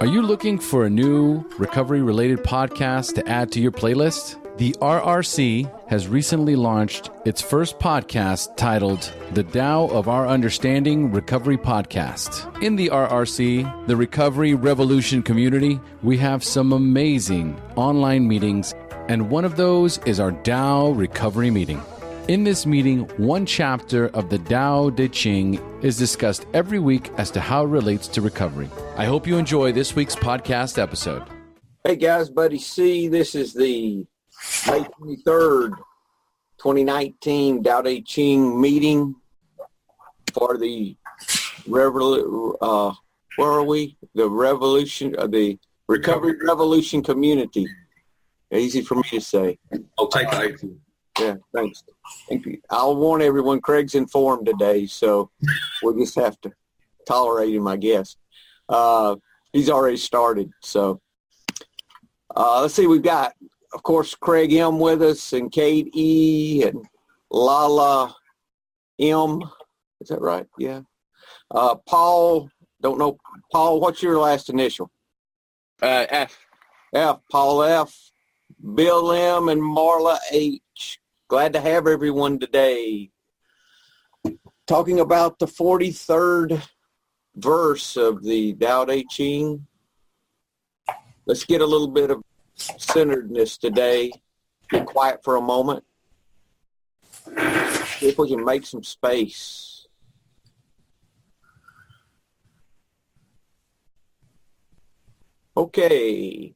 Are you looking for a new recovery-related podcast to add to your playlist? The RRC has recently launched its first podcast titled The Tao of Our Understanding Recovery Podcast. In the RRC, the Recovery Revolution Community, we have some amazing online meetings, and one of those is our Tao Recovery Meeting. In this meeting, one chapter of the Tao Te Ching is discussed every week as to how it relates to recovery. I hope you enjoy this week's podcast episode. Hey guys, Buddy C. This is the May 23rd, 2019 Tao Te Ching meeting for the where are we? The revolution, the Recovery Revolution Community. Easy for me to say. I'll take it. Yeah, thanks. Thank you. I'll warn everyone, Craig's informed today, so we'll just have to tolerate him, I guess. He's already started, so let's see. We've got, of course, Craig M. with us, and Kate E. and Lala M. Is that right? Yeah. Paul, don't know. Paul, what's your last initial? F. F. Paul F. Bill M. and Marla H. Glad to have everyone today. Talking about the 43rd verse of the Tao Te Ching. Let's get a little bit of centeredness today. Get quiet for a moment. See if we can make some space. Okay.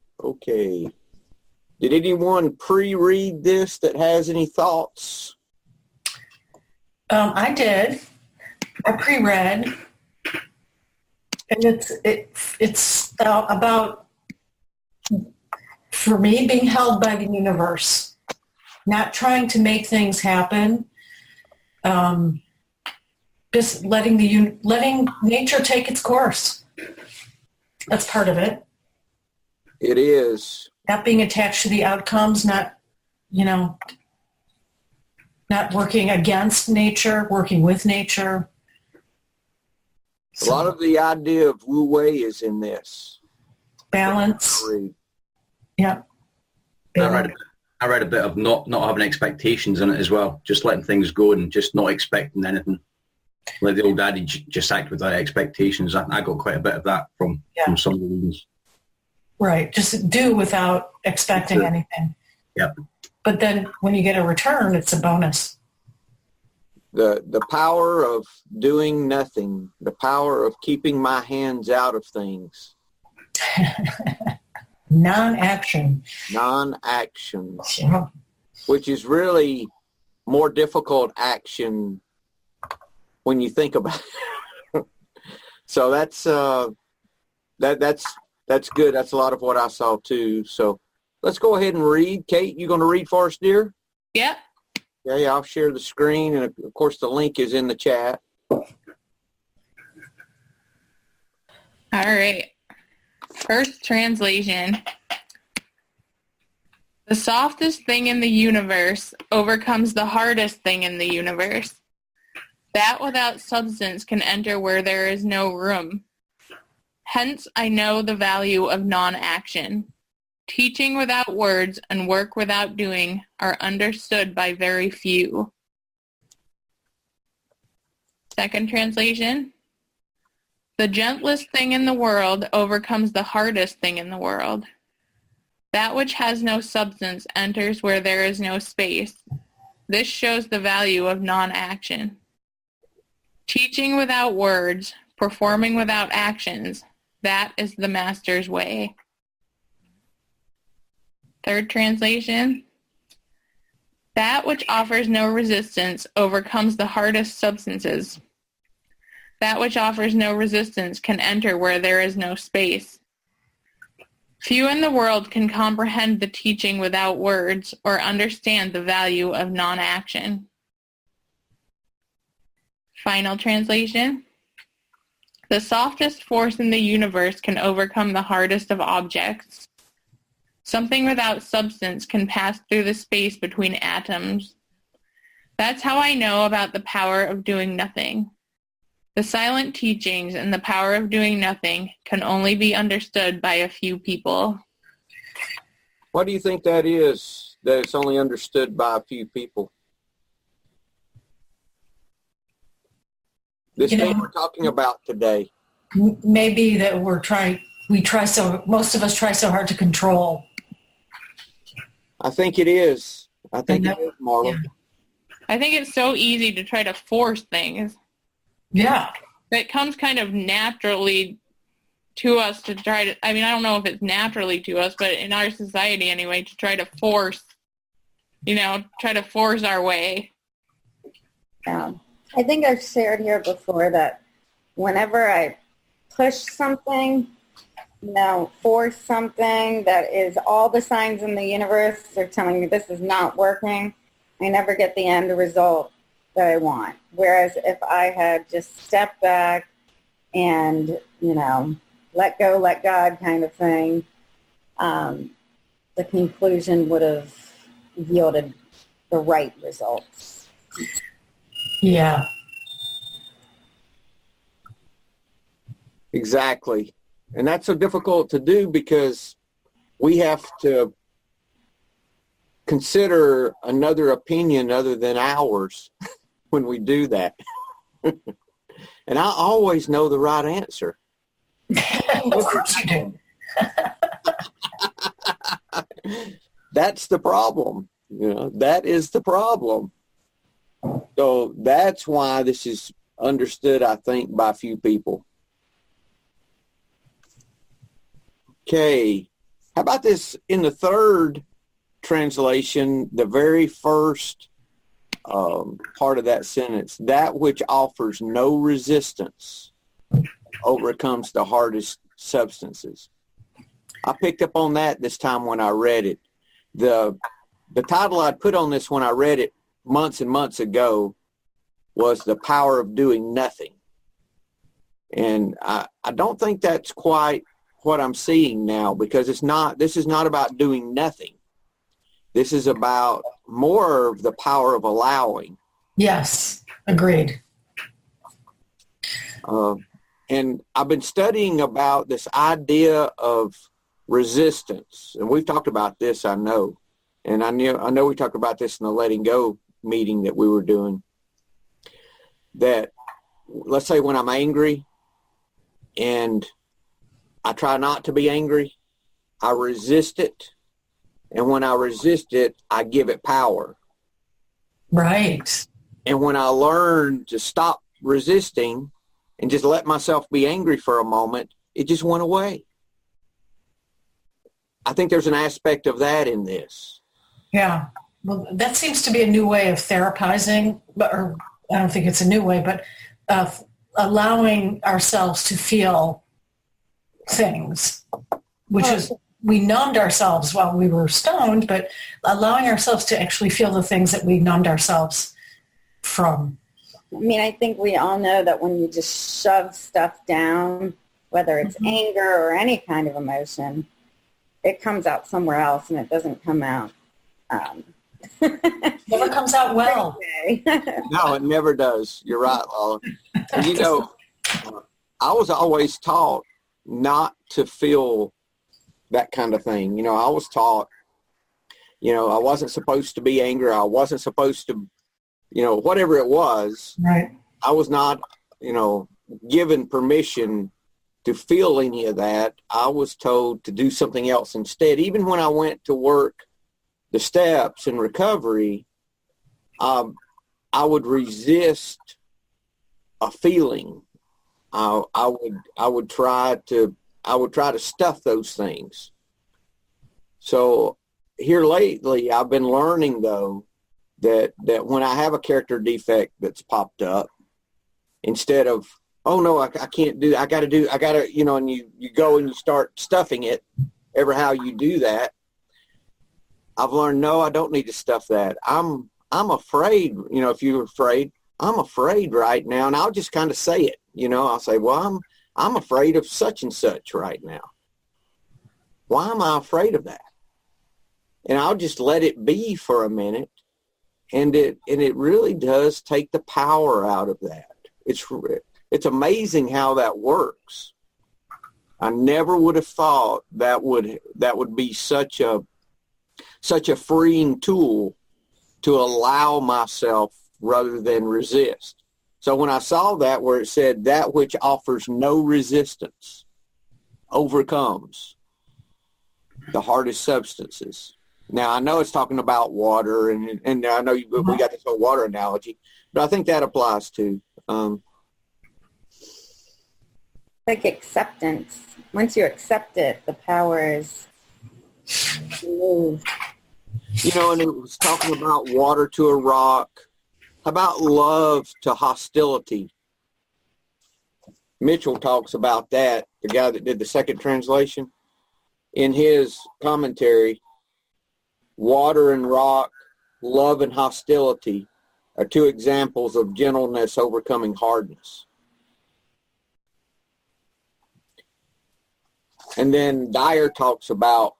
Did anyone pre-read this that has any thoughts? I did. I pre-read, and it's about, for me, being held by the universe, not trying to make things happen, just letting nature take its course. That's part of it. It is. Not being attached to the outcomes, not working against nature, working with nature. A lot of the idea of Wu Wei is in this. Balance. Yeah. I read a bit of not having expectations in it as well, just letting things go and just not expecting anything. Like the old adage, just act without expectations. I got quite a bit of that from some of the readings. Right, just do without expecting anything. Yep. But then when you get a return, it's a bonus. The power of doing nothing, the power of keeping my hands out of things. Non-action. Non-action. Yeah. Which is really more difficult action when you think about it. So that's good. That's a lot of what I saw too. So let's go ahead and read. Kate, you going to read for us, dear? Yep. Yeah, I'll share the screen, and of course the link is in the chat. All right. First translation. The softest thing in the universe overcomes the hardest thing in the universe. That without substance can enter where there is no room. Hence, I know the value of non-action. Teaching without words and work without doing are understood by very few. Second translation. The gentlest thing in the world overcomes the hardest thing in the world. That which has no substance enters where there is no space. This shows the value of non-action. Teaching without words, performing without actions, that is the master's way. Third translation. That which offers no resistance overcomes the hardest substances. That which offers no resistance can enter where there is no space. Few in the world can comprehend the teaching without words or understand the value of non-action. Final translation. The softest force in the universe can overcome the hardest of objects. Something without substance can pass through the space between atoms. That's how I know about the power of doing nothing. The silent teachings and the power of doing nothing can only be understood by a few people. Why do you think that is, that it's only understood by a few people? This thing we're talking about today. Maybe that most of us try so hard to control. I think it is. I think it is, Marla. Yeah. I think it's so easy to try to force things. Yeah. It comes kind of naturally to us to try to, I don't know if it's naturally to us, but in our society anyway, to try to force, try to force our way. Yeah. I think I've shared here before that whenever I push something, force something that is all the signs in the universe are telling me this is not working, I never get the end result that I want. Whereas if I had just stepped back and, let go, let God kind of thing, the conclusion would have yielded the right results. Yeah. Exactly. And that's so difficult to do because we have to consider another opinion other than ours when we do that. And I always know the right answer. Of course you do. That's the problem. That is the problem. So that's why this is understood, I think, by few people. Okay. How about this in the third translation, the very first part of that sentence? That which offers no resistance overcomes the hardest substances. I picked up on that this time when I read it. The title I'd put on this when I read it months and months ago was The Power of Doing Nothing. And I don't think that's quite what I'm seeing now, because this is not about doing nothing. This is about more of the power of allowing. Yes, agreed. And I've been studying about this idea of resistance, and we've talked about this, I know. And I know we talked about this in the letting go meeting that we were doing, that let's say when I'm angry and I try not to be angry, I resist it. And when I resist it, I give it power. Right. And when I learn to stop resisting and just let myself be angry for a moment, it just went away. I think there's an aspect of that in this. Yeah. Well, that seems to be a new way of therapizing, or I don't think it's a new way, but allowing ourselves to feel things, which is, we numbed ourselves while we were stoned, but allowing ourselves to actually feel the things that we numbed ourselves from. I think we all know that when you just shove stuff down, whether it's anger or any kind of emotion, it comes out somewhere else and it doesn't come out. Never comes out well. No, it never does. You're right, Lola. And I was always taught not to feel that kind of thing. I was taught, I wasn't supposed to be angry. I wasn't supposed to, whatever it was. Right. I was not, given permission to feel any of that. I was told to do something else instead. Even when I went to work the steps in recovery, I would resist a feeling. I would try to stuff those things. So here lately, I've been learning though that when I have a character defect that's popped up, instead of, oh no, I can't do, I gotta, and you go and you start stuffing it, ever how you do that, I've learned, no, I don't need to stuff that. I'm afraid, if you're afraid, I'm afraid right now. And I'll just kind of say it, I'll say, well, I'm afraid of such and such right now. Why am I afraid of that? And I'll just let it be for a minute. And it really does take the power out of that. It's amazing how that works. I never would have thought that would be such a freeing tool to allow myself rather than resist. So when I saw that where it said that which offers no resistance overcomes the hardest substances. Now, I know it's talking about water, and I know we got this whole water analogy, but I think that applies to like acceptance. Once you accept it, the power is removed. and it was talking about water to a rock. How about love to hostility? Mitchell talks about that, the guy that did the second translation. In his commentary, water and rock, love and hostility are two examples of gentleness overcoming hardness. And then Dyer talks about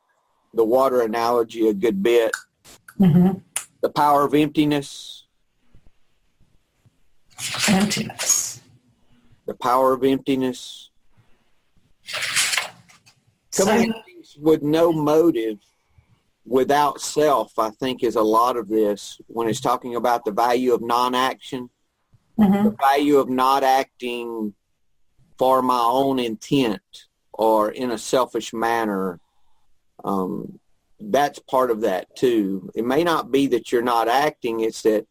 the water analogy a good bit. Mm-hmm. The power of emptiness. Emptiness. The power of emptiness. Coming at things with no motive, without self, I think, is a lot of this when it's talking about the value of non-action, the value of not acting for my own intent or in a selfish manner. That's part of that too. It may not be that you're not acting, it's that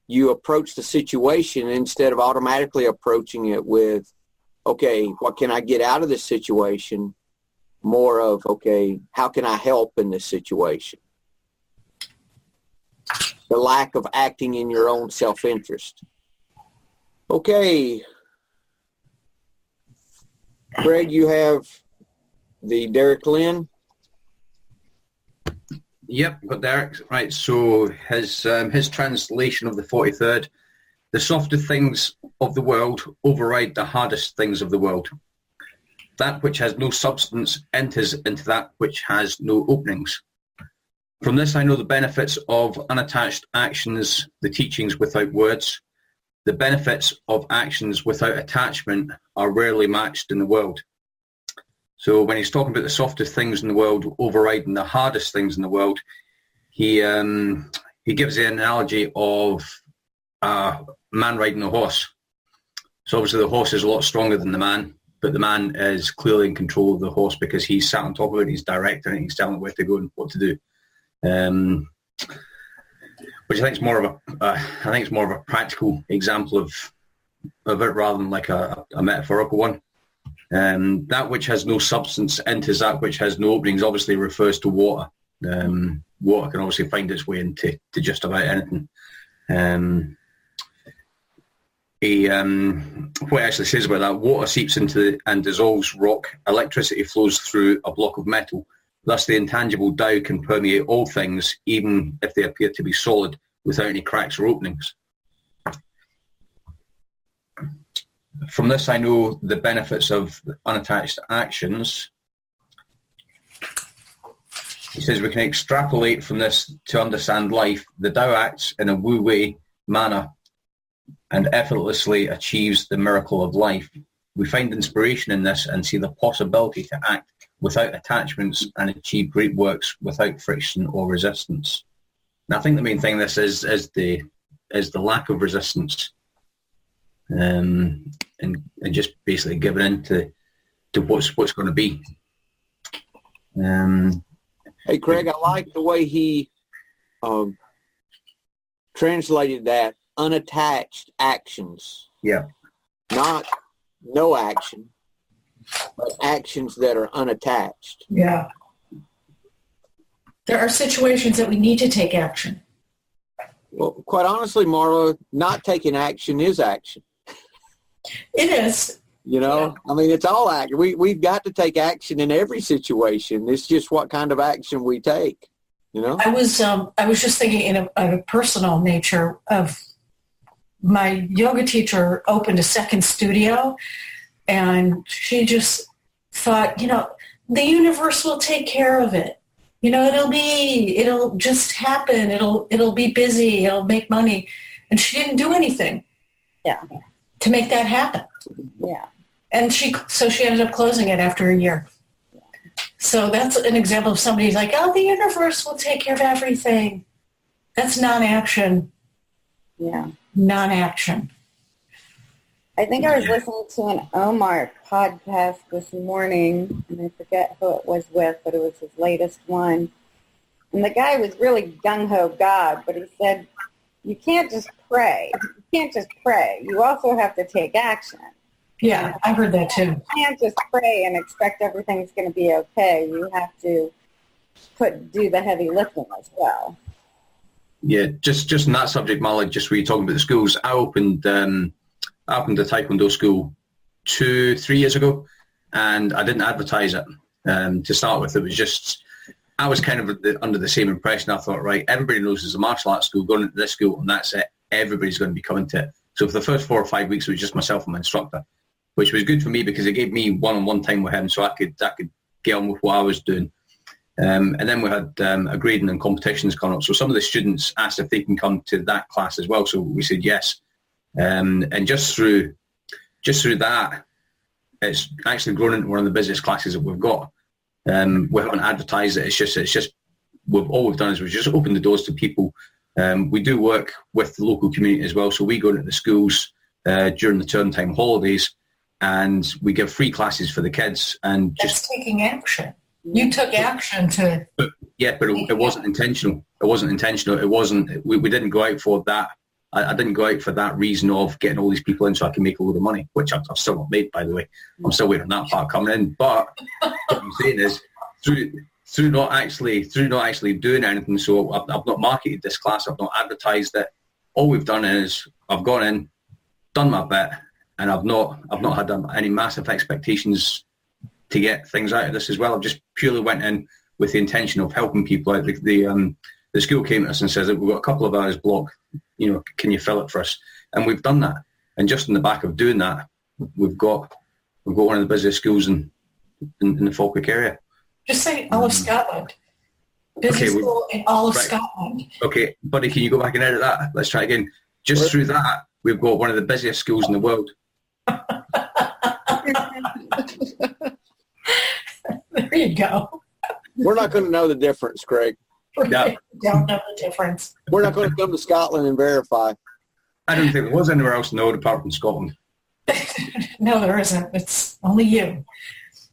you approach the situation instead of automatically approaching it with, okay, what can I get out of this situation? More of, okay, how can I help in this situation? The lack of acting in your own self-interest. Okay. Greg, you have the Derek Lynn. Yep, got Derek. Right, so his translation of the 43rd, the softer things of the world override the hardest things of the world. That which has no substance enters into that which has no openings. From this I know the benefits of unattached actions, the teachings without words. The benefits of actions without attachment are rarely matched in the world. So when he's talking about the softest things in the world overriding the hardest things in the world, he gives the analogy of a man riding a horse. So obviously the horse is a lot stronger than the man, but the man is clearly in control of the horse because he's sat on top of it, he's directing it, he's telling it where to go and what to do. Which I think is more of a practical example of it rather than like a metaphorical one. That which has no substance enters that which has no openings obviously refers to water. Water can obviously find its way into just about anything. What it actually says about that, water seeps into and dissolves rock. Electricity flows through a block of metal. Thus the intangible Tao can permeate all things, even if they appear to be solid, without any cracks or openings. From this I know the benefits of unattached actions. He says we can extrapolate from this to understand life. The Tao acts in a Wu Wei manner and effortlessly achieves the miracle of life. We find inspiration in this and see the possibility to act without attachments and achieve great works without friction or resistance. And I think the main thing this is the lack of resistance, and just basically giving in to what's going to be. Hey, Craig, I like the way he translated that, unattached actions. Yeah. Not no action, but actions that are unattached. Yeah. There are situations that we need to take action. Well, quite honestly, Marla, not taking action is action. It is. You know, yeah. I mean, it's all action. We've got to take action in every situation. It's just what kind of action we take, you know? I was just thinking in a personal nature of my yoga teacher opened a second studio, and she just thought, you know, the universe will take care of it. You know, it'll just happen. It'll be busy. It'll make money. And she didn't do anything. Yeah. to make that happen. Yeah. And she ended up closing it after a year. So that's an example of somebody like, oh, the universe will take care of everything. That's non-action. Yeah. Non-action. I think I was listening to an Omar podcast this morning, and I forget who it was with, but it was his latest one. And the guy was really gung-ho God, but he said, you can't just pray. You can't just pray. You also have to take action. Yeah, I heard that too. You can't just pray and expect everything's going to be okay. You have to do the heavy lifting as well. Yeah, just on that subject, Malik, just where you're talking about the schools, I opened a Taekwondo school 2-3 years ago, and I didn't advertise it to start with. It was just, I was kind of under the same impression. I thought, right, everybody knows there's a martial arts school, going into this school, and that's it. Everybody's going to be coming to it. So for the first 4 or 5 weeks, it was just myself and my instructor, which was good for me because it gave me one-on-one time with him so I could get on with what I was doing. And then we had a grading and competitions coming up. So some of the students asked if they can come to that class as well. So we said yes. And just through that, it's actually grown into one of the busiest classes that we've got. We haven't advertised it. It's just all we've done is we've just opened the doors to people. We do work with the local community as well. So we go into the schools during the term time holidays, and we give free classes for the kids. And that's taking action. You took action to... But it wasn't intentional. It wasn't intentional. It wasn't... We didn't go out for that. I didn't go out for that reason of getting all these people in so I can make a load of money, which I've still not made, by the way. I'm still waiting on that part coming in. But what I'm saying is, through not actually doing anything, so I've not marketed this class, I've not advertised it. All we've done is I've gone in, done my bit, and I've not had any massive expectations to get things out of this as well. I've just purely went in with the intention of helping people out. The school came to us and says that we've got a couple of hours block, can you fill it for us? And we've done that. And just in the back of doing that, we've got one of the busiest schools in the Falkirk area. Just say all of Scotland. Business school in all of Scotland. Okay, buddy, can you go back and edit that? Let's try again. Just through that, we've got one of the busiest schools in the world. There you go. We're not going to know the difference, Craig. Yeah. Don't know the difference. We're not going to come to Scotland and verify. I don't think there was anywhere else in the world apart from Scotland. No, there isn't. It's only you.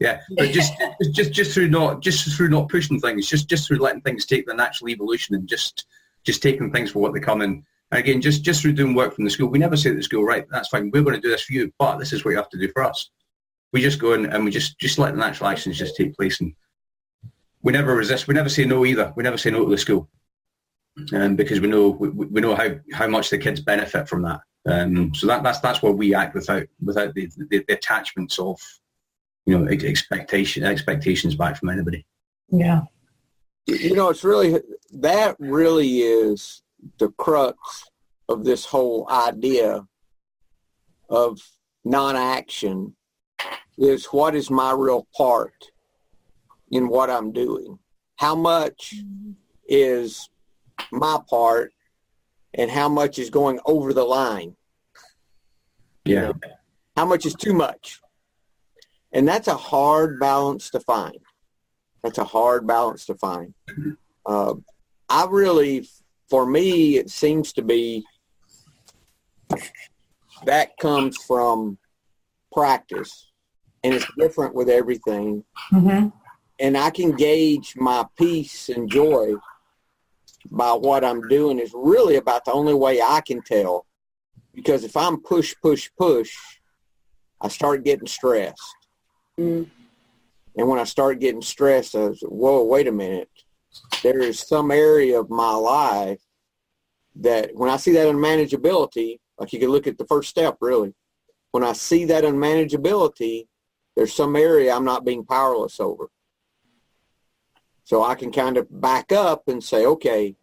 Yeah, but just through not pushing things, just through letting things take the natural evolution and just taking things for what they come in. And again, just through doing work from the school, we never say to the school, right, that's fine, we're going to do this for you, but this is what you have to do for us. We just go in and we just let the natural actions just take place, and we never resist. We never say no either. We never say no to the school, because we know how much the kids benefit from that. So that's where we act without the attachments of expectations back from anybody. Yeah. It's really is the crux of this whole idea of non-action, is what is my real part in what I'm doing? How much is my part and how much is going over the line? Yeah. How much is too much? And that's a hard balance to find. For me, it seems to be that comes from practice, and it's different with everything. Mm-hmm. And I can gauge my peace and joy by what I'm doing is really about the only way I can tell. Because if I'm push, I start getting stressed. Mm. And when I start getting stressed, I was, whoa, wait a minute. There is some area of my life that when I see that unmanageability, like you can look at the first step, really. When I see that unmanageability, there's some area I'm not being powerless over. So I can kind of back up and say, okay,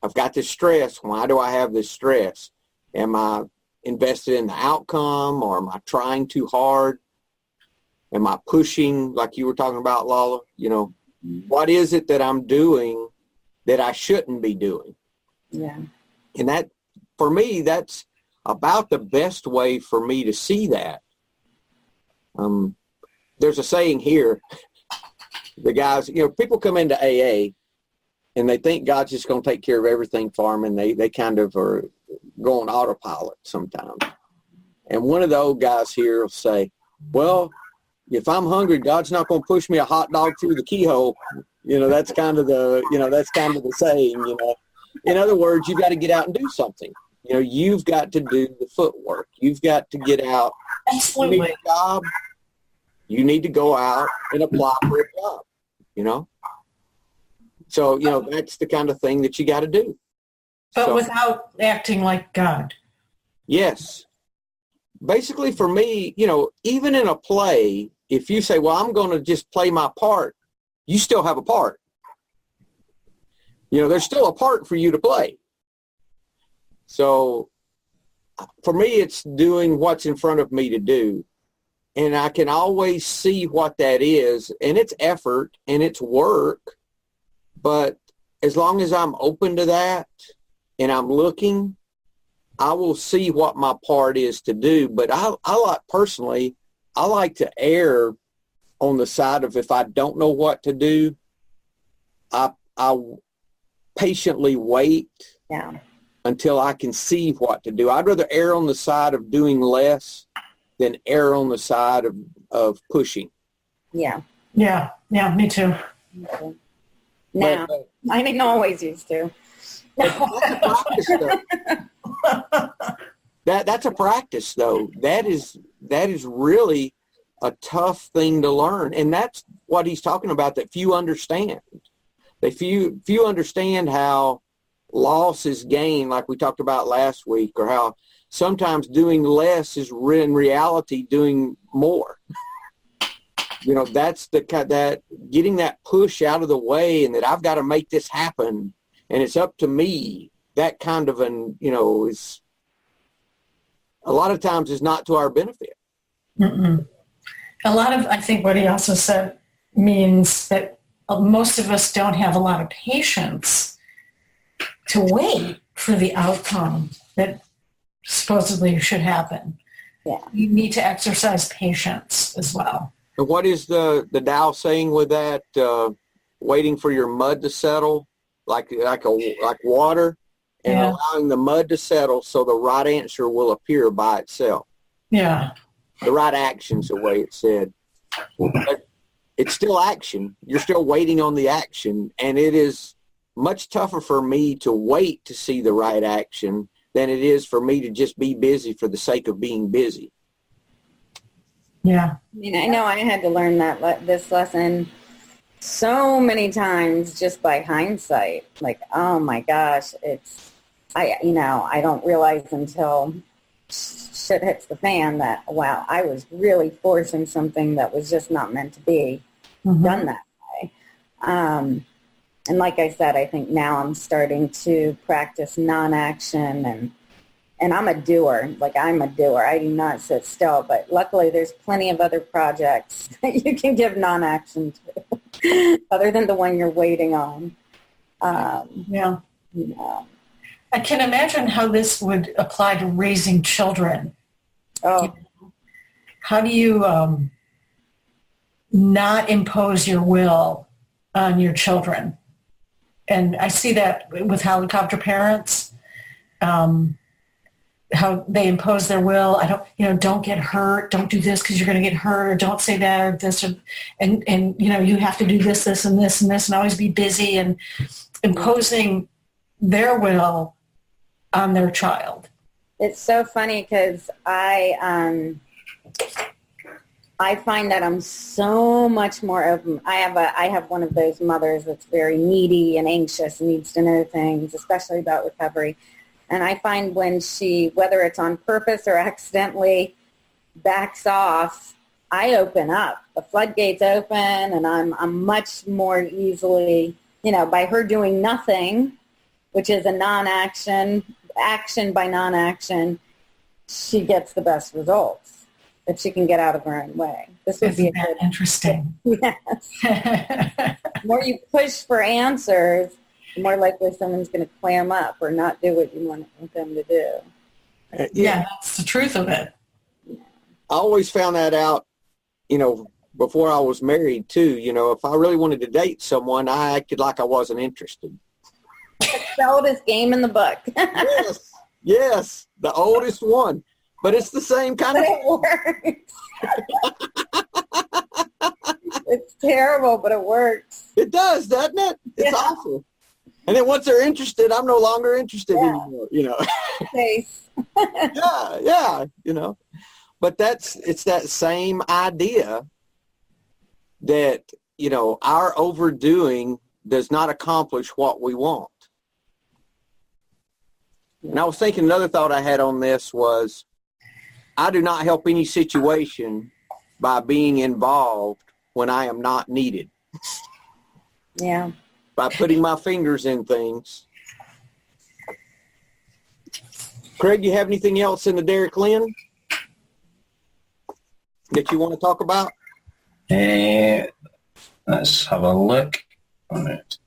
I've got this stress. Why do I have this stress? Am I invested in the outcome, or am I trying too hard? Am I pushing, like you were talking about, Lala? What is it that I'm doing that I shouldn't be doing? Yeah. And that, for me, that's about the best way for me to see that. There's a saying here, the guys, people come into AA and they think God's just going to take care of everything for them, and they kind of are go on autopilot sometimes. And one of the old guys here will say, well, if I'm hungry, God's not going to push me a hot dog through the keyhole. That's kind of the saying, In other words, you've got to get out and do something. You've got to do the footwork. You've got to get out. Absolutely. You need a job. You need to go out and apply for a job, So, that's the kind of thing that you got to do. But without acting like God. Yes. Basically, for me, even in a play, if you say, well, I'm going to just play my part, you still have a part. There's still a part for you to play. So for me, it's doing what's in front of me to do. And I can always see what that is. And it's effort and it's work. But as long as I'm open to that and I'm looking, I will see what my part is to do. But I like to err on the side of, if I don't know what to do, I patiently wait until I can see what to do. I'd rather err on the side of doing less than err on the side of pushing. Yeah. Yeah, me too. Now, I didn't always used to. That's a practice, though. That's a practice, though. That is really a tough thing to learn, and that's what he's talking about. That few understand. Few understand how loss is gain, like we talked about last week, or how sometimes doing less is in reality doing more. That's that getting that push out of the way, and that I've got to make this happen, and it's up to me. That kind of is a lot of times is not to our benefit. Mm-mm. A lot of, I think what he also said means that most of us don't have a lot of patience to wait for the outcome that supposedly should happen. Yeah. You need to exercise patience as well. And what is the Tao saying with that? Waiting for your mud to settle, like water, and allowing the mud to settle so the right answer will appear by itself. Yeah. The right action's the way it's said. But it's still action. You're still waiting on the action, and it is much tougher for me to wait to see the right action than it is for me to just be busy for the sake of being busy. Yeah. I know I had to learn this lesson so many times just by hindsight. Like, oh my gosh, I don't realize until shit hits the fan that, wow, I was really forcing something that was just not meant to be done that way. And like I said, I think now I'm starting to practice non-action, and I'm a doer. Like, I'm a doer. I do not sit still. But luckily, there's plenty of other projects that you can give non-action to, other than the one you're waiting on. Yeah. I can imagine how this would apply to raising children. Oh. How do you not impose your will on your children? And I see that with helicopter parents. How they impose their will. Don't get hurt. Don't do this because you're going to get hurt. Or don't say that or this. And you have to do this, this, and this, and this, and always be busy, and imposing their will on their child. It's so funny because I find that I'm so much more open. I have one of those mothers that's very needy and anxious and needs to know things, especially about recovery. And I find when she, whether it's on purpose or accidentally, backs off, I open up. The floodgates open, and I'm much more easily, by her doing nothing, which is a non-action, action by non-action, she gets the best results if she can get out of her own way. This would be interesting. Yes. The more you push for answers, the more likely someone's going to clam up or not do what you want them to do. Yeah, that's the truth of it. I always found that out, before I was married too. If I really wanted to date someone, I acted like I wasn't interested. The oldest game in the book. Yes, the oldest one. But it's the same kind of... It works. It's terrible, but it works. It does, doesn't it? It's awful. And then once they're interested, I'm no longer interested anymore, Face. Yeah, But it's that same idea that, our overdoing does not accomplish what we want. And I was thinking, another thought I had on this was, I do not help any situation by being involved when I am not needed. Yeah. By putting my fingers in things. Craig, you have anything else in the Derek Lynn that you want to talk about? Let's have a look on it.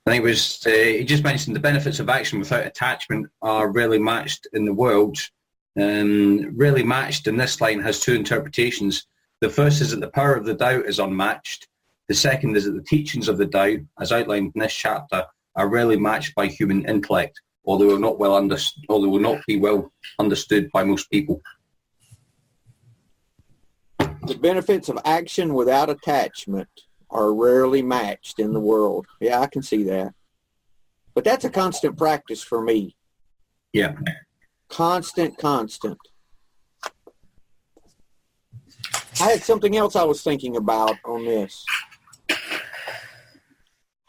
I think it was, he just mentioned the benefits of action without attachment are rarely matched in the world. Rarely matched in this line has two interpretations. The first is that the power of the Tao is unmatched. The second is that the teachings of the Tao, as outlined in this chapter, are rarely matched by human intellect, or they will not be well understood by most people. The benefits of action without attachment are rarely matched in the world. Yeah, I can see that. But that's a constant practice for me. Yeah. Constant. I had something else I was thinking about on this.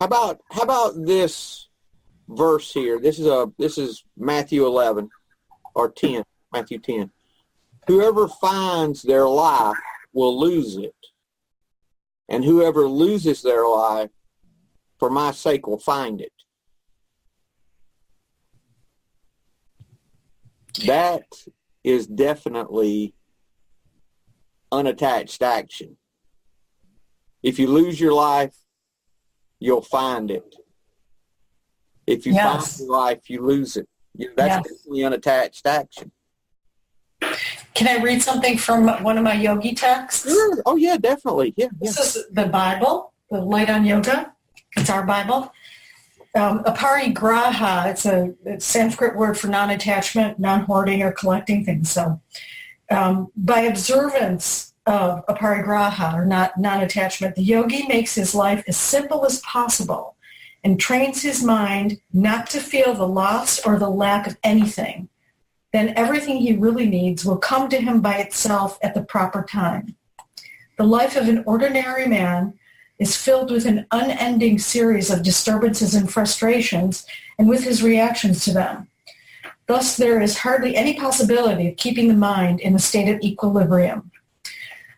How about this verse here? This is Matthew 11 or 10, Matthew 10. Whoever finds their life will lose it, and whoever loses their life for my sake will find it. That is definitely unattached action. If you lose your life, you'll find it. If you find your life, you lose it. That's definitely unattached action. Can I read something from one of my yogi texts? Sure. Oh, yeah, definitely. Yeah. This is the Bible, the Light on Yoga. It's our Bible. Aparigraha, it's a Sanskrit word for non-attachment, non-hoarding, or collecting things. So by observance of aparigraha, or non-attachment, the yogi makes his life as simple as possible and trains his mind not to feel the loss or the lack of anything. Then everything he really needs will come to him by itself at the proper time. The life of an ordinary man is filled with an unending series of disturbances and frustrations, and with his reactions to them. Thus, there is hardly any possibility of keeping the mind in a state of equilibrium.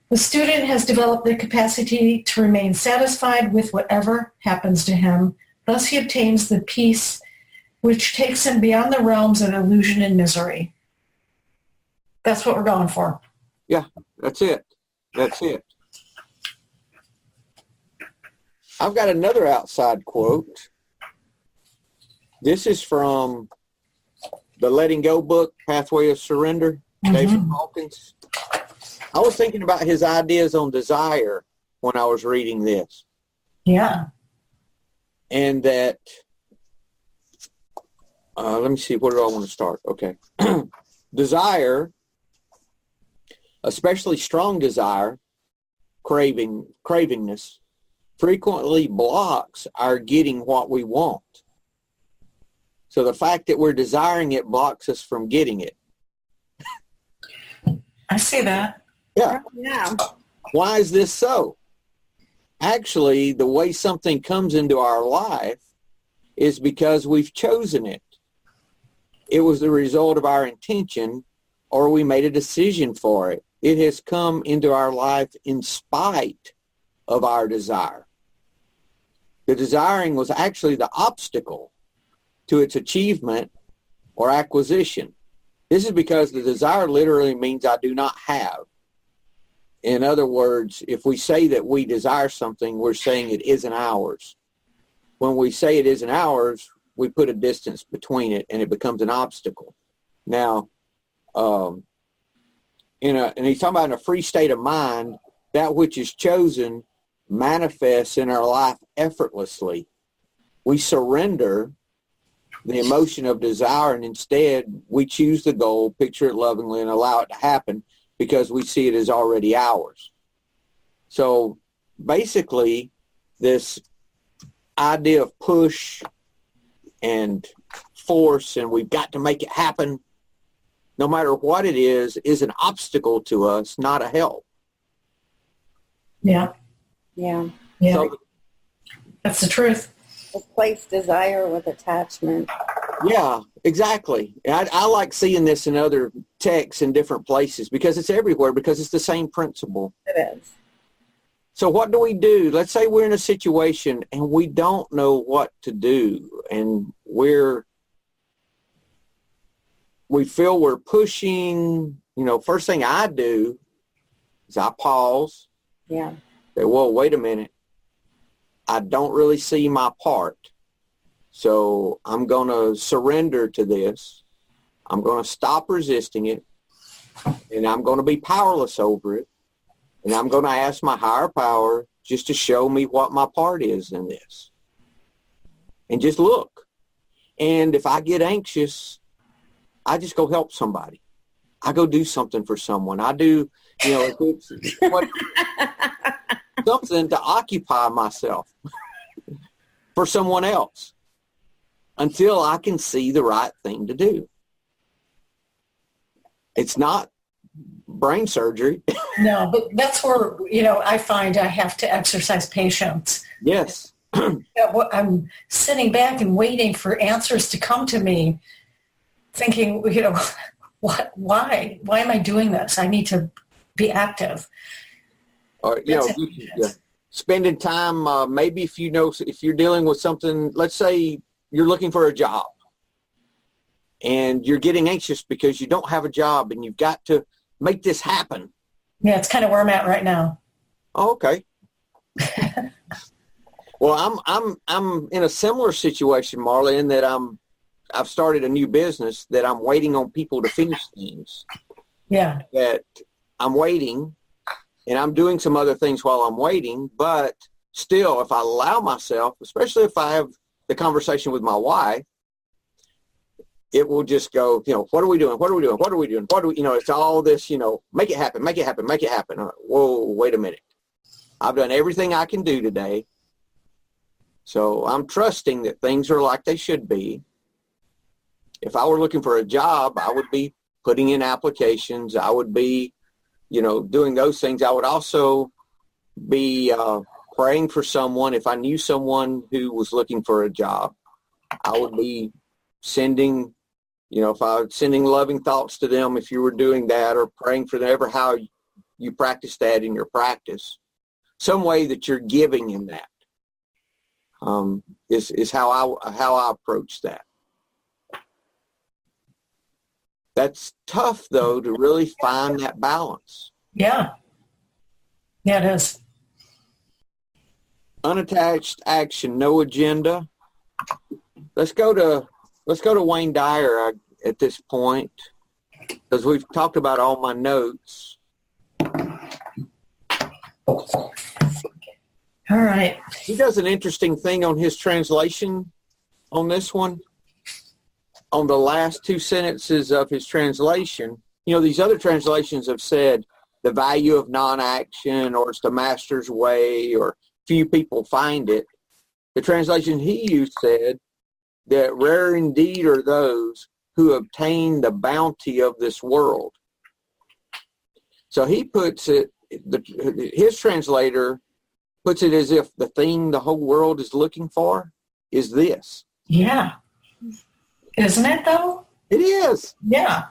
The student has developed the capacity to remain satisfied with whatever happens to him. Thus, he obtains the peace which takes him beyond the realms of illusion and misery. That's what we're going for. Yeah, that's it. I've got another outside quote. This is from the Letting Go book, Pathway of Surrender, David Hawkins. I was thinking about his ideas on desire when I was reading this. Yeah. And that, let me see, where do I want to start? Okay. Desire, especially strong desire, cravingness, frequently blocks our getting what we want. So the fact that we're desiring it blocks us from getting it. I see that. Yeah. Yeah. Why is this so? Actually, the way something comes into our life is because we've chosen it. It was the result of our intention, or we made a decision for it. It has come into our life in spite of our desire. The desiring was actually the obstacle to its achievement or acquisition. This is because the desire literally means I do not have. In other words, if we say that we desire something, we're saying it isn't ours. When we say it isn't ours, we put a distance between it and it becomes an obstacle. Now, and he's talking about in a free state of mind, that which is chosen manifests in our life effortlessly. We surrender the emotion of desire, and instead we choose the goal, picture it lovingly, and allow it to happen because we see it as already ours. So basically, this idea of push and force and we've got to make it happen, no matter what it is an obstacle to us, not a help. Yeah. Yeah. Yeah. So, that's the truth. Replace desire with attachment. yeah, exactly. I like seeing this in other texts in different places because it's everywhere, because it's the same principle. It is. So what do we do? Let's say we're in a situation and we don't know what to do, and we feel we're pushing. First thing I do is I pause. Yeah. Say, whoa, wait a minute. I don't really see my part. So I'm going to surrender to this. I'm going to stop resisting it, and I'm going to be powerless over it. And I'm going to ask my higher power just to show me what my part is in this. And just look. And if I get anxious, I just go help somebody. I go do something for someone. I do, something to occupy myself for someone else until I can see the right thing to do. It's not brain surgery. No, but that's where, I find I have to exercise patience. Yes. I'm sitting back and waiting for answers to come to me, thinking, why am I doing this? I need to be active. Or, spending time, maybe if you're dealing with something, let's say you're looking for a job and you're getting anxious because you don't have a job and you've got to make this happen. Yeah, it's kind of where I'm at right now. Oh, okay. Well, I'm in a similar situation, Marla, in that I've started a new business that I'm waiting on people to finish things. Yeah. That I'm waiting, and I'm doing some other things while I'm waiting, but still, if I allow myself, especially if I have the conversation with my wife, it will just go, what are we doing? What are we doing? What are we doing? It's all this, make it happen, make it happen, make it happen. Whoa, wait a minute. I've done everything I can do today. So I'm trusting that things are like they should be. If I were looking for a job, I would be putting in applications. I would be, doing those things. I would also be praying for someone. If I knew someone who was looking for a job, I would be sending, if I was sending loving thoughts to them, if you were doing that, or praying for them, how you practice that in your practice, some way that you're giving in that is how I approach that. That's tough, though, to really find that balance. Yeah. Yeah, it is. Unattached action, no agenda. Let's go to Wayne Dyer at this point, because we've talked about all my notes. All right. He does an interesting thing on his translation on this one. On the last two sentences of his translation, these other translations have said the value of non-action, or it's the master's way, or few people find it. The translation he used said that rare indeed are those who obtain the bounty of this world. So he puts it, his translator puts it as if the thing the whole world is looking for is this. Yeah. Isn't it, though? It is. Yeah.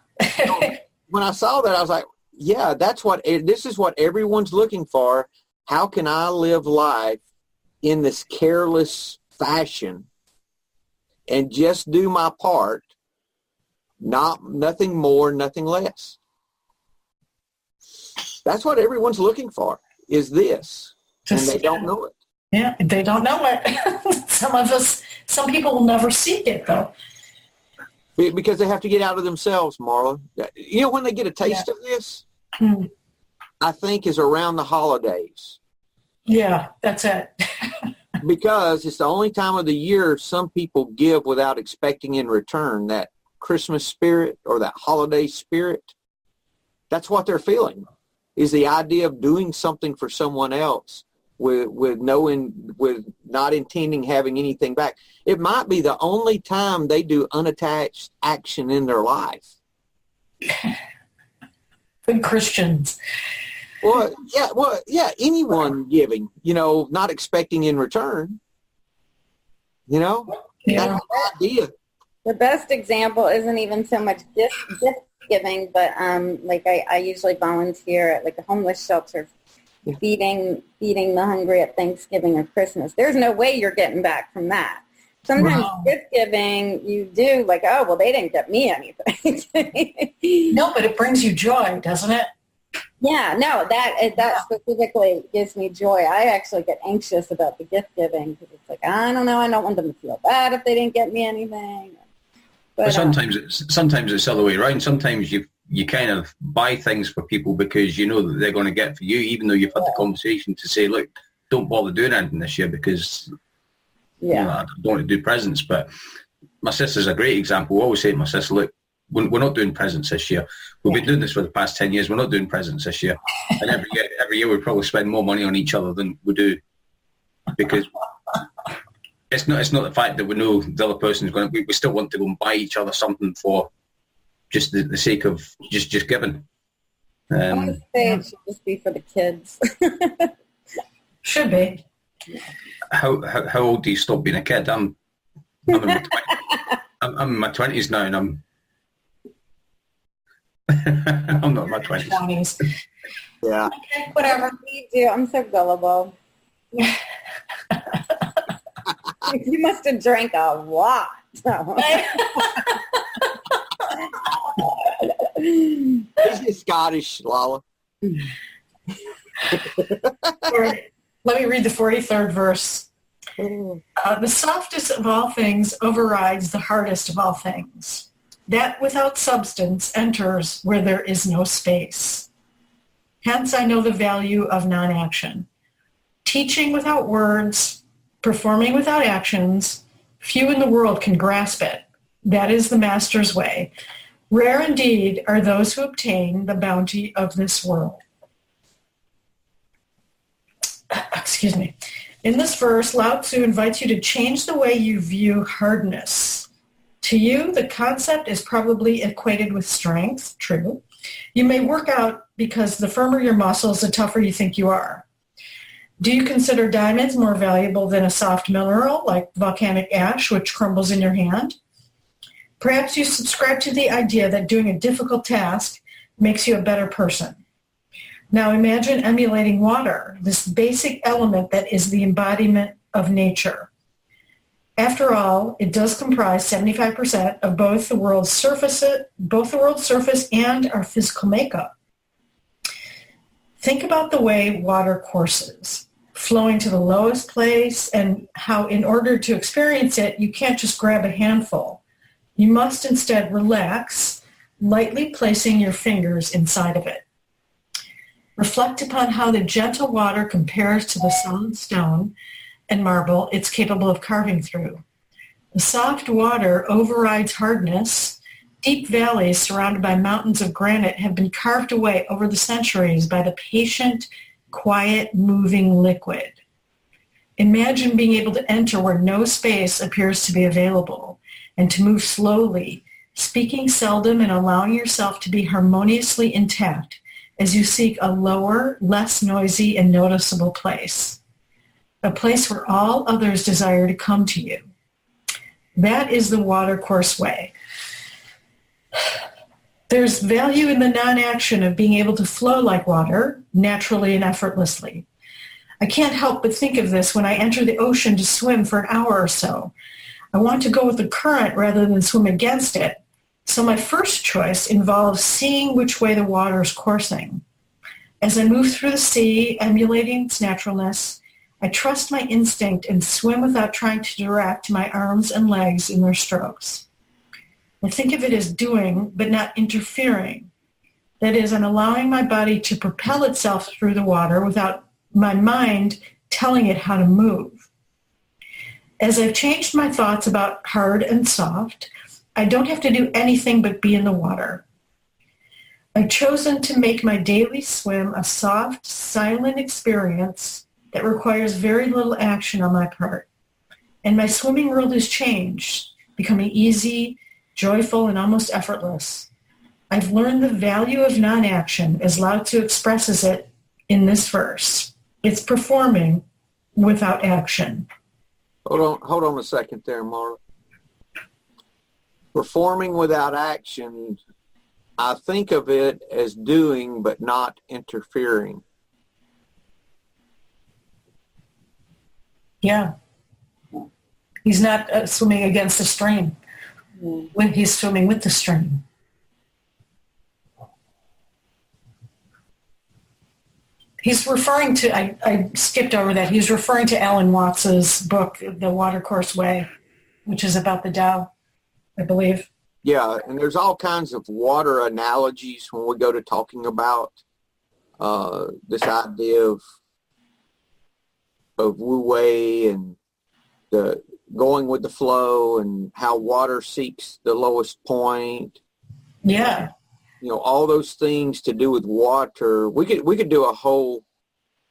When I saw that, I was like, yeah, this is what everyone's looking for. How can I live life in this careless fashion and just do my part, nothing more, nothing less? That's what everyone's looking for, is this. And they don't know it. Yeah, they don't know it. Some of us Some people will never seek it, though. Because they have to get out of themselves, Marla. You know, when they get a taste of this, I think is around the holidays. Yeah, that's it. Because it's the only time of the year some people give without expecting in return, that Christmas spirit or that holiday spirit. That's what they're feeling, is the idea of doing something for someone else with not intending having anything back. It might be the only time they do unattached action in their life. Good Christians. Well, anyone giving, not expecting in return, Yeah. That's the idea. The best example isn't even so much gift giving, but I usually volunteer at a homeless shelter, feeding the hungry at Thanksgiving or Christmas. There's no way you're getting back from that. Sometimes gift giving, you do they didn't get me anything. No, but it brings you joy, doesn't it? Yeah, no, that specifically gives me joy. I actually get anxious about the gift giving because it's I don't know, I don't want them to feel bad if they didn't get me anything. But sometimes it's the other way around. Sometimes you kind of buy things for people because you know that they're going to get for you, even though you've had the conversation to say, look, don't bother doing anything this year because I don't want to do presents. But my sister's a great example. I always say to my sister, look, we're not doing presents this year. We've been doing this for the past 10 years. We're not doing presents this year. And every year we probably spend more money on each other than we do, because it's not the fact that we know the other person is going to, we still want to go and buy each other something for just the sake of just giving. I would say it should just be for the kids. Should be. How old do you stop being a kid? I'm in my 20s now, and I'm not in my 20s. Yeah. Okay, whatever you do, I'm so gullible. You must have drank a lot. This is Scottish, Lala. Let me read the 43rd verse. The softest of all things overrides the hardest of all things. That without substance enters where there is no space. Hence I know the value of non-action. Teaching without words, performing without actions, few in the world can grasp it. That is the master's way. Rare indeed are those who obtain the bounty of this world. Excuse me. In this verse, Lao Tzu invites you to change the way you view hardness. To you, the concept is probably equated with strength, true. You may work out because the firmer your muscles, the tougher you think you are. Do you consider diamonds more valuable than a soft mineral like volcanic ash, which crumbles in your hand? Perhaps you subscribe to the idea that doing a difficult task makes you a better person. Now imagine emulating water, this basic element that is the embodiment of nature. After all, it does comprise 75% of both the world's surface and our physical makeup. Think about the way water courses, flowing to the lowest place, and how in order to experience it, you can't just grab a handful. You must instead relax, lightly placing your fingers inside of it. Reflect upon how the gentle water compares to the solid stone and marble it's capable of carving through. The soft water overrides hardness. Deep valleys surrounded by mountains of granite have been carved away over the centuries by the patient, quiet, moving liquid. Imagine being able to enter where no space appears to be available and to move slowly, speaking seldom and allowing yourself to be harmoniously intact as you seek a lower, less noisy and noticeable place, a place where all others desire to come to you. That is the watercourse way. There's value in the non-action of being able to flow like water, naturally and effortlessly. I can't help but think of this when I enter the ocean to swim for an hour or so. I want to go with the current rather than swim against it. So my first choice involves seeing which way the water is coursing. As I move through the sea, emulating its naturalness, I trust my instinct and swim without trying to direct my arms and legs in their strokes. I think of it as doing, but not interfering. That is, I'm allowing my body to propel itself through the water without my mind telling it how to move. As I've changed my thoughts about hard and soft, I don't have to do anything but be in the water. I've chosen to make my daily swim a soft, silent experience that requires very little action on my part. And my swimming world has changed, becoming easy, joyful, and almost effortless. I've learned the value of non-action, as Lao Tzu expresses it in this verse. It's performing without action. Hold on a second there, Marla. Performing without action, I think of it as doing but not interfering. Yeah. He's not swimming against the stream. When he's swimming with the stream. He's referring to, I skipped over that, he's referring to Alan Watts's book, The Watercourse Way, which is about the Tao, I believe. Yeah, and there's all kinds of water analogies when we go to talking about this idea of Wu Wei and the going with the flow and how water seeks the lowest point. Yeah. You know, all those things to do with water. We could do a whole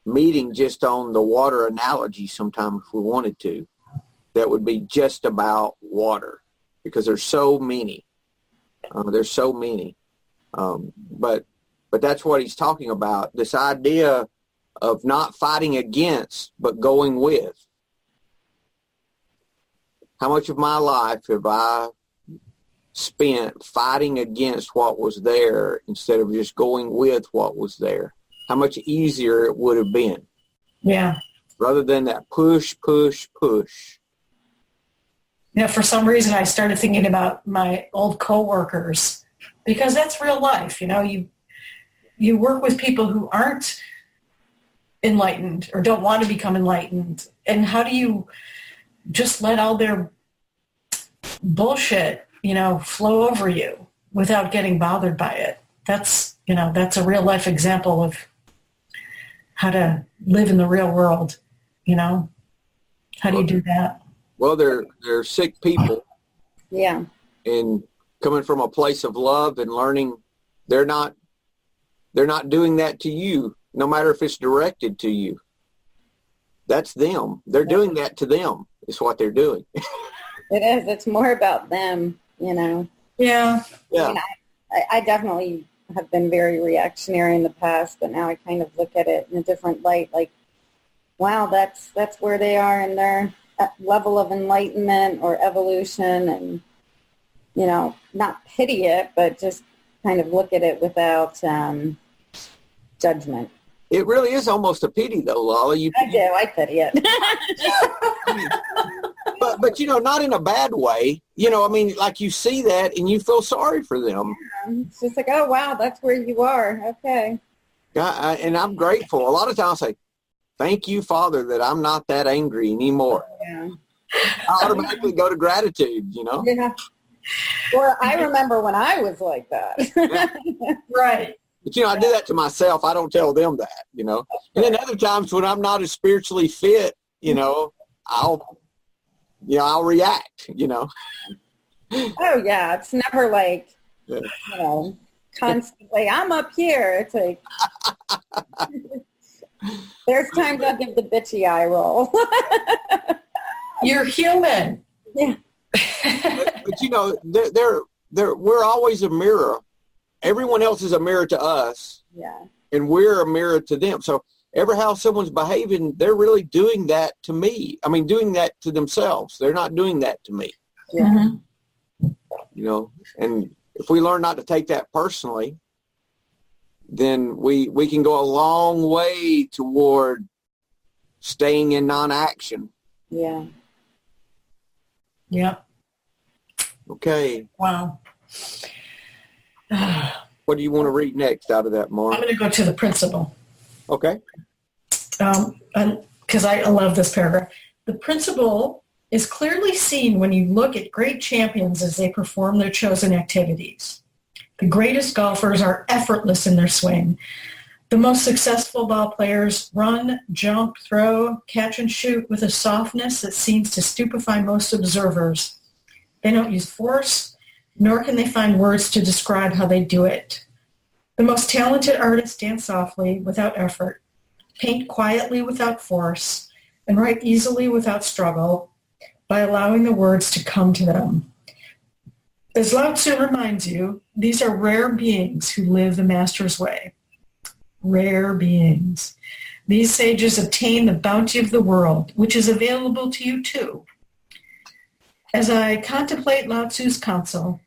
meeting just on the water analogy sometime if we wanted to. That would be just about water because there's so many. There's so many. But that's what he's talking about, this idea of not fighting against but going with. How much of my life have I spent fighting against what was there instead of just going with what was there? How much easier it would have been. Yeah. Rather than that push, push, push. Yeah, for some reason I started thinking about my old coworkers because that's real life. You know, you work with people who aren't enlightened or don't want to become enlightened. And how do you just let all their bullshit, you know, flow over you without getting bothered by it? That's a real life example of how to live in the real world, you know? How do you do that? Well, they're sick people. Yeah. And coming from a place of love and learning, they're not doing that to you, no matter if it's directed to you. That's them. They're doing that to them, is what they're doing. It is. It's more about them, you know. Yeah. Yeah. I mean, I definitely have been very reactionary in the past, but now I kind of look at it in a different light. Like, wow, that's where they are in their level of enlightenment or evolution, and, you know, not pity it, but just kind of look at it without judgment. It really is almost a pity, though, Lala. I pity it. But, you know, not in a bad way. You know, I mean, like you see that and you feel sorry for them. It's just like, oh, wow, that's where you are. Okay. And I'm grateful. A lot of times I say, thank you, Father, that I'm not that angry anymore. Yeah. I automatically go to gratitude, you know? Yeah. Well, I remember when I was like that. Yeah. Right. But, you know, I do that to myself. I don't tell them that, you know? And then other times when I'm not as spiritually fit, you know, I'll react, you know? Oh, yeah. It's never like, you know, constantly, I'm up here. It's like, there's times I'll give the bitchy eye roll. You're human. Yeah. But you know, we're always a mirror. Everyone else is a mirror to us. Yeah. And we're a mirror to them. So ever how someone's behaving, they're really doing that to me. I mean, doing that to themselves. They're not doing that to me. Yeah. Mm-hmm. You know, and if we learn not to take that personally, then we can go a long way toward staying in non-action. Yeah. Yep. Okay. Wow. What do you want to read next out of that, Mark? I'm going to go to the principle. Okay. And because I love this paragraph. The principle is clearly seen when you look at great champions as they perform their chosen activities. The greatest golfers are effortless in their swing. The most successful ball players run, jump, throw, catch, and shoot with a softness that seems to stupefy most observers. They don't use force, nor can they find words to describe how they do it. The most talented artists dance softly, without effort, paint quietly without force, and write easily without struggle by allowing the words to come to them. As Lao Tzu reminds you, these are rare beings who live the master's way. Rare beings. These sages obtain the bounty of the world, which is available to you too. As I contemplate Lao Tzu's counsel,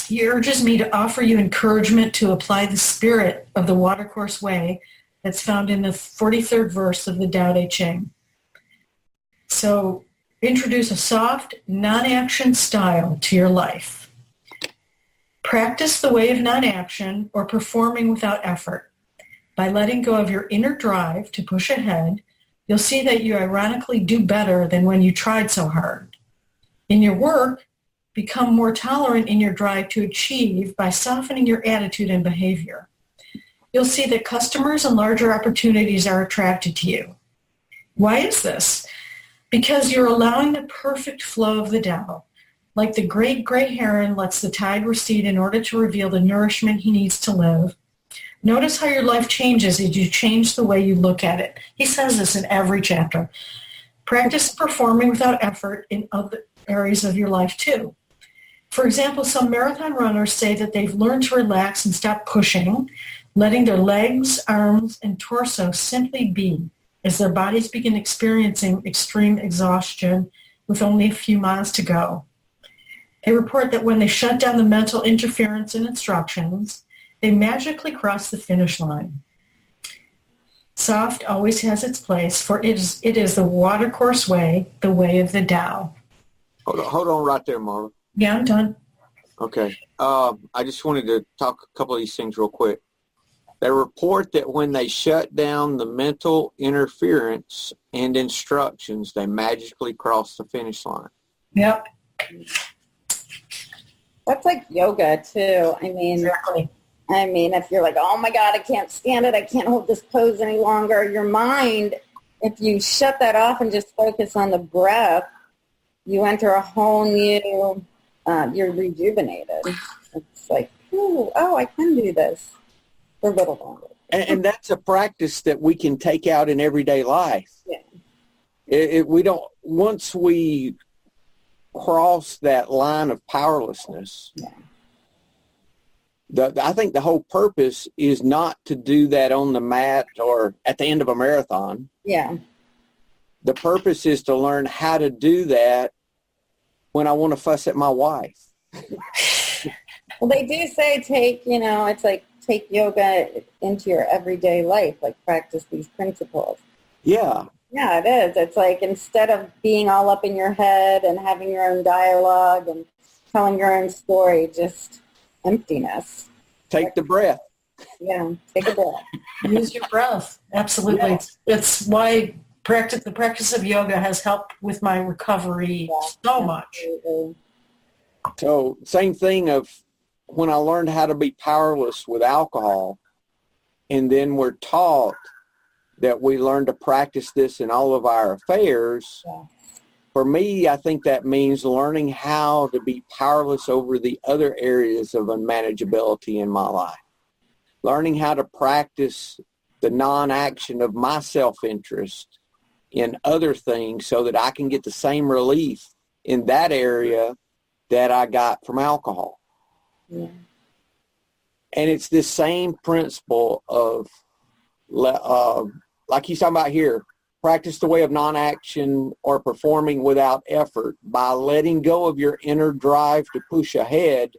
he urges me to offer you encouragement to apply the spirit of the watercourse way that's found in the 43rd verse of the Tao Te Ching. So introduce a soft, non-action style to your life. Practice the way of non-action or performing without effort. By letting go of your inner drive to push ahead, you'll see that you ironically do better than when you tried so hard. In your work, become more tolerant in your drive to achieve by softening your attitude and behavior. You'll see that customers and larger opportunities are attracted to you. Why is this? Because you're allowing the perfect flow of the Tao. Like the great gray heron lets the tide recede in order to reveal the nourishment he needs to live. Notice how your life changes as you change the way you look at it. He says this in every chapter. Practice performing without effort in other areas of your life too. For example, some marathon runners say that they've learned to relax and stop pushing, letting their legs, arms, and torso simply be as their bodies begin experiencing extreme exhaustion with only a few miles to go. They report that when they shut down the mental interference and instructions, they magically cross the finish line. Soft always has its place, for it is the watercourse way, the way of the Tao. Hold on right there, Marla. Yeah, I'm done. Okay. I just wanted to talk a couple of these things real quick. They report that when they shut down the mental interference and instructions, they magically cross the finish line. Yep. That's like yoga, too. Exactly. If you're like, oh, my God, I can't stand it. I can't hold this pose any longer. Your mind, if you shut that off and just focus on the breath, you enter a whole new, you're rejuvenated. It's like, ooh, oh, I can do this for a little longer. And that's a practice that we can take out in everyday life. Yeah. Once we cross that line of powerlessness, yeah. I think the whole purpose is not to do that on the mat or at the end of a marathon. Yeah. The purpose is to learn how to do that when I want to fuss at my wife. Well, they do say take yoga into your everyday life, like practice these principles. Yeah. Yeah, it is. It's like instead of being all up in your head and having your own dialogue and telling your own story, just emptiness. Take the breath. Yeah, take a breath. Use your breath. Absolutely. Yeah. It's why the practice of yoga has helped with my recovery so much. Absolutely. So same thing of when I learned how to be powerless with alcohol, and then we're taught that we learn to practice this in all of our affairs. Yeah. For me, I think that means learning how to be powerless over the other areas of unmanageability in my life. Learning how to practice the non-action of my self-interest in other things so that I can get the same relief in that area that I got from alcohol. Yeah. And it's this same principle of, like he's talking about here, practice the way of non-action or performing without effort. By letting go of your inner drive to push ahead,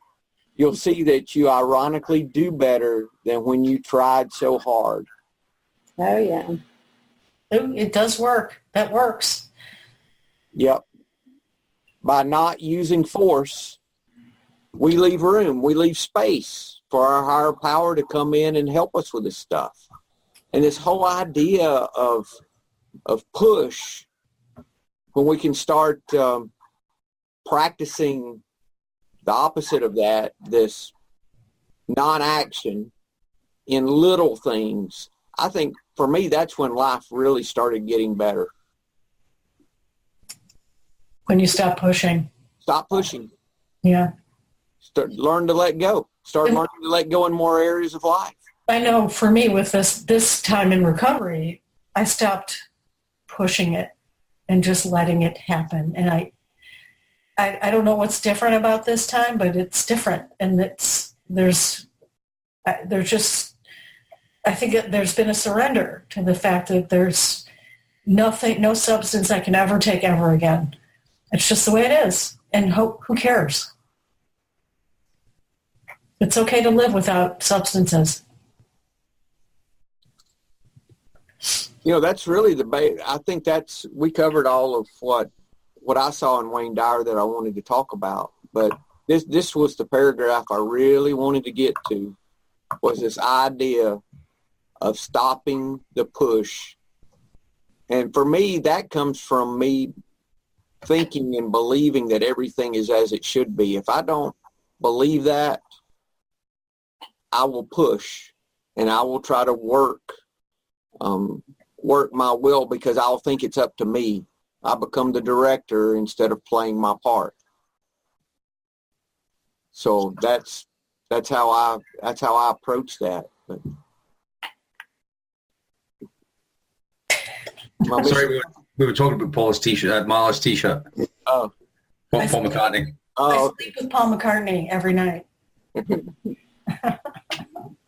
you'll see that you ironically do better than when you tried so hard. Oh, yeah. It does work. That works. Yep. By not using force, we leave room, we leave space for our higher power to come in and help us with this stuff. And this whole idea of push, when we can start practicing the opposite of that, this non-action in little things, I think for me, that's when life really started getting better. When you stop pushing. Stop pushing. Yeah. Learn to let go. Start learning to let go in more areas of life. I know for me with this time in recovery, I stopped pushing it and just letting it happen. And I don't know what's different about this time, but it's different. And there's just, I think there's been a surrender to the fact that there's nothing, no substance I can ever take ever again. It's just the way it is. And who cares? It's okay to live without substances. You know, that's really I think we covered all of what I saw in Wayne Dyer that I wanted to talk about. But this was the paragraph I really wanted to get to, was this idea of stopping the push. And for me, that comes from me thinking and believing that everything is as it should be. If I don't believe that, I will push and I will try to work my will, because I'll think it's up to me. I become the director instead of playing my part. So that's how I approach that. But sorry, we were talking about Paul's t-shirt, Marla's t-shirt. Oh, Paul McCartney. I sleep with Paul McCartney every night.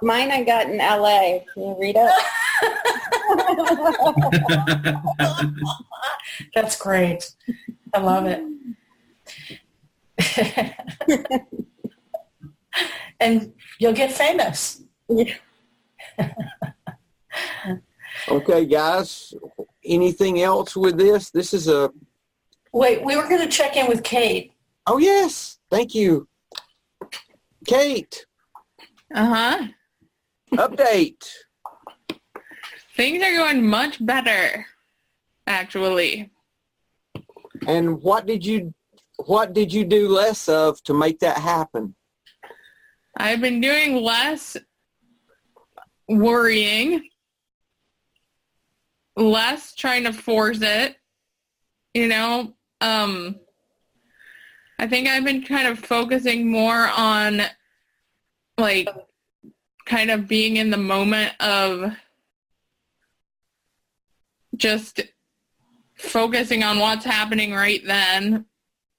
Mine I got in LA. Can you read it? That's great. I love it. And you'll get famous. Yeah. Okay, guys. Anything else with this? This is a... Wait, we were going to check in with Kate. Oh, yes. Thank you. Kate. Uh-huh. Update. Things are going much better, actually. And what did you do less of to make that happen? I've been doing less worrying, less trying to force it, you know. I think I've been kind of focusing more on, like, kind of being in the moment of just focusing on what's happening right then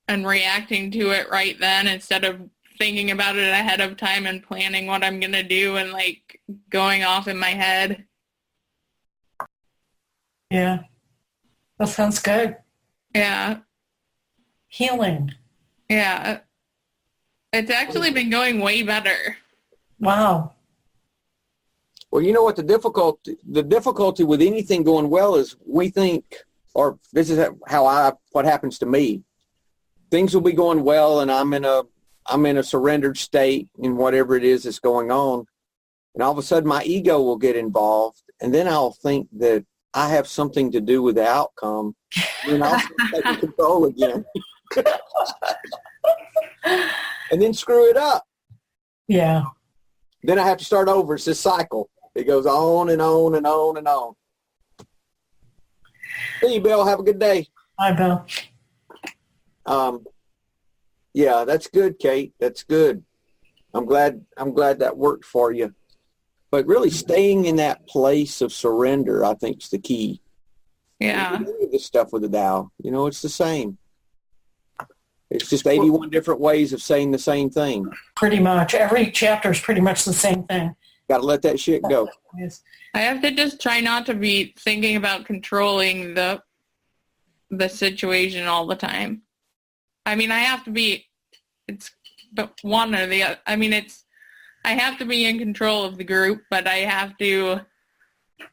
and reacting to it right then, instead of thinking about it ahead of time and planning what I'm going to do and, like, going off in my head. Yeah. That sounds good. Yeah. Healing. Yeah. It's actually been going way better. Wow. Well, you know what the difficulty with anything going well is, we think, or this is what happens to me. Things will be going well and I'm in a surrendered state in whatever it is that's going on. And all of a sudden my ego will get involved, and then I'll think that I have something to do with the outcome, and I'll take control again. And then screw it up. Yeah. Then I have to start over. It's this cycle. It goes on and on and on and on. See you, Bill. Have a good day. Bye, Bill. Yeah, that's good, Kate. That's good. I'm glad that worked for you. But really staying in that place of surrender, I think, is the key. Yeah. This stuff with the Tao, it's the same. It's just 81 different ways of saying the same thing. Pretty much. Every chapter is pretty much the same thing. Got to let that shit go. I have to just try not to be thinking about controlling the situation all the time. I mean, I have to be, but one or the other. I mean, I have to be in control of the group, but I have to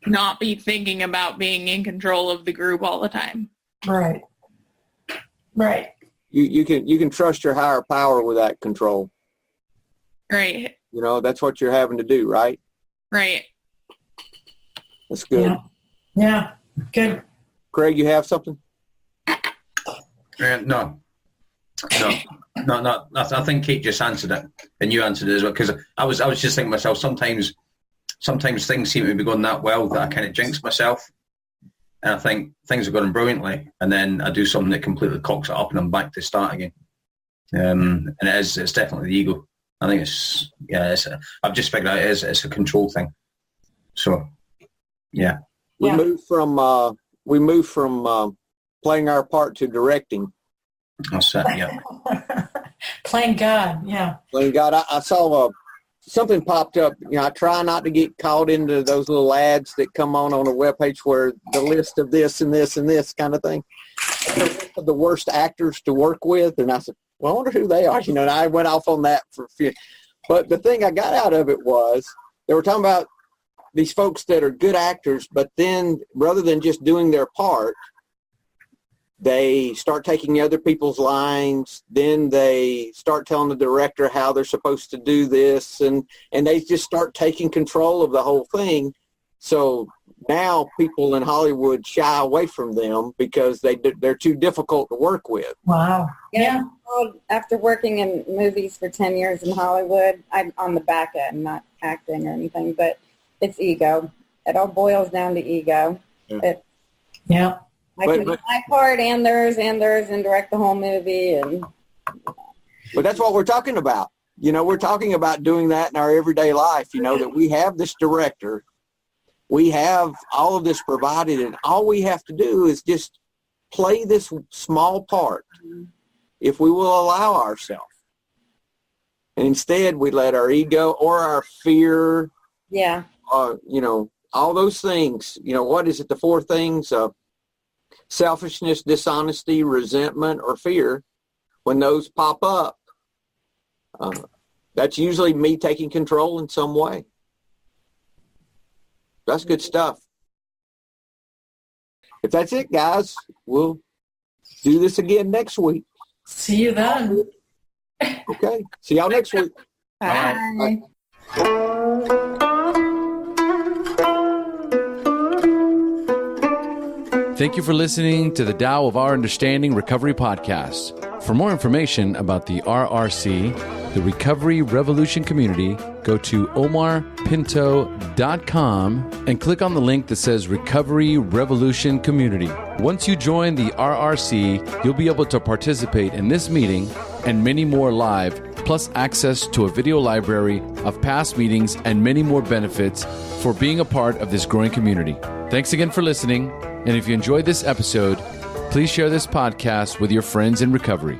not be thinking about being in control of the group all the time. Right. Right. You can trust your higher power with that control. Right. That's what you're having to do, right? Right. That's good. Yeah. Good. Craig, you have something? No. I think Kate just answered it, and you answered it as well. Because I was just thinking to myself, sometimes things seem to be going that well that I kind of jinx myself, and I think things are going brilliantly, and then I do something that completely cocks it up, and I'm back to start again. And it's definitely the ego. I think I've just figured out it's a control thing. So, yeah. We moved from playing our part to directing. That's it, yeah. Playing God, yeah. Playing God. I saw something popped up. I try not to get caught into those little ads that come on a webpage where the list of this and this and this kind of thing. The worst actors to work with, and I said, well, I wonder who they are. And I went off on that for a few. But the thing I got out of it was they were talking about these folks that are good actors, but then rather than just doing their part, they start taking other people's lines. Then they start telling the director how they're supposed to do this, and they just start taking control of the whole thing. So now people in Hollywood shy away from them because they're too difficult to work with. Wow. Yeah. After working in movies for 10 years in Hollywood, I'm on the back end, not acting or anything, but it's ego. It all boils down to ego. Yeah. I can do my part and theirs, and direct the whole movie. But that's what we're talking about. We're talking about doing that in our everyday life, that we have this director. We have all of this provided, and all we have to do is just play this small part if we will allow ourselves. And instead, we let our ego or our fear, all those things, what is it, the four things? Selfishness, dishonesty, resentment, or fear, when those pop up, that's usually me taking control in some way. That's good stuff. If that's it, guys, we'll do this again next week. See you then. Okay. See y'all next week. Bye. Thank you for listening to the Tao of Our Understanding Recovery Podcast. For more information about the RRC, the Recovery Revolution Community, go to omarpinto.com and click on the link that says Recovery Revolution Community. Once you join the RRC, you'll be able to participate in this meeting and many more live, plus access to a video library of past meetings and many more benefits for being a part of this growing community. Thanks again for listening. And if you enjoyed this episode, please share this podcast with your friends in recovery.